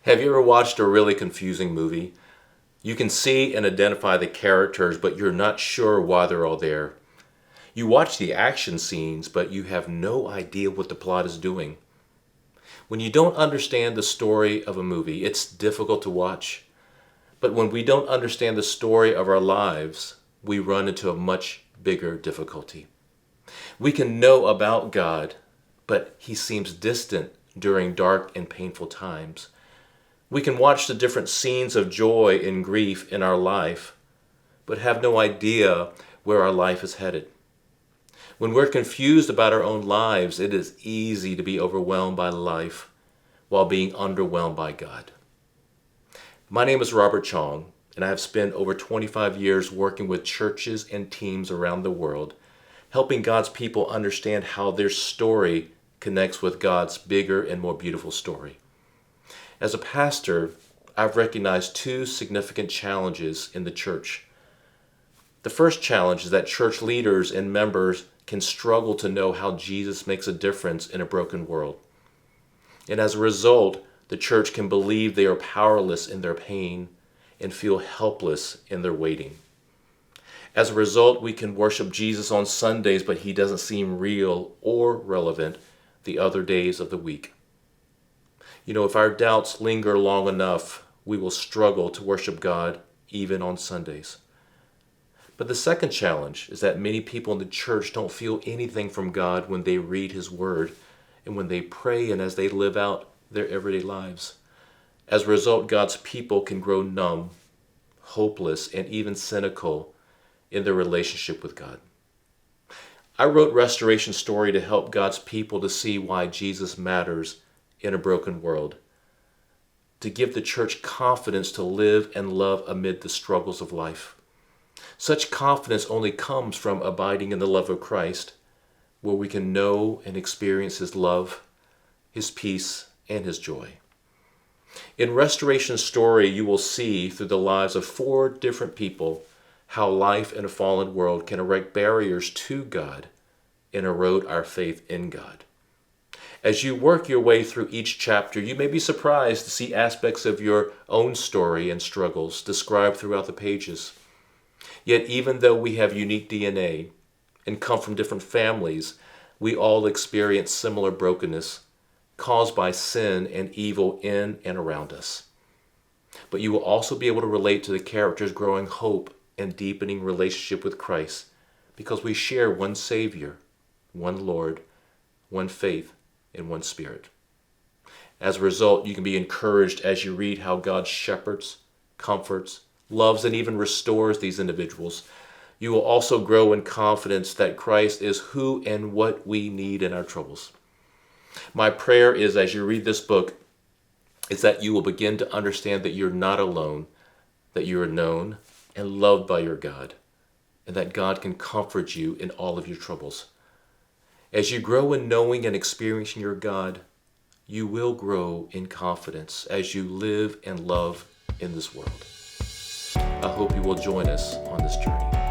Have you ever watched a really confusing movie? You can see and identify the characters, but you're not sure why they're all there. You watch the action scenes, but you have no idea what the plot is doing. When you don't understand the story of a movie, it's difficult to watch. But when we don't understand the story of our lives, we run into a much bigger difficulty. We can know about God, but He seems distant during dark and painful times. We can watch the different scenes of joy and grief in our life, but have no idea where our life is headed. When we're confused about our own lives, it is easy to be overwhelmed by life while being underwhelmed by God. My name is Robert Cheong, and I have spent over 25 years working with churches and teams around the world, helping God's people understand how their story connects with God's bigger and more beautiful story. As a pastor, I've recognized two significant challenges in the church. The first challenge is that church leaders and members can struggle to know how Jesus makes a difference in a broken world. And as a result, the church can believe they are powerless in their pain and feel helpless in their waiting. As a result, we can worship Jesus on Sundays, but He doesn't seem real or relevant the other days of the week. If our doubts linger long enough, we will struggle to worship God even on Sundays. But the second challenge is that many people in the church don't feel anything from God when they read His Word and when they pray and as they live out their everyday lives. As a result, God's people can grow numb, hopeless, and even cynical in their relationship with God. I wrote Restoration Story to help God's people to see why Jesus matters in a broken world, to give the church confidence to live and love amid the struggles of life. Such confidence only comes from abiding in the love of Christ, where we can know and experience His love, His peace, and His joy. In Restoration Story, you will see through the lives of 4 different people how life in a fallen world can erect barriers to God and erode our faith in God. As you work your way through each chapter, you may be surprised to see aspects of your own story and struggles described throughout the pages. Yet even though we have unique DNA and come from different families, we all experience similar brokenness caused by sin and evil in and around us. But you will also be able to relate to the characters' growing hope and deepening relationship with Christ because we share one Savior, one Lord, one faith, and one Spirit. As a result, you can be encouraged as you read how God shepherds, comforts, loves, and even restores these individuals. You will also grow in confidence that Christ is who and what we need in our troubles. My prayer is, as you read this book, is that you will begin to understand that you're not alone, that you are known and loved by your God, and that God can comfort you in all of your troubles. As you grow in knowing and experiencing your God, you will grow in confidence as you live and love in this world. I hope you will join us on this journey.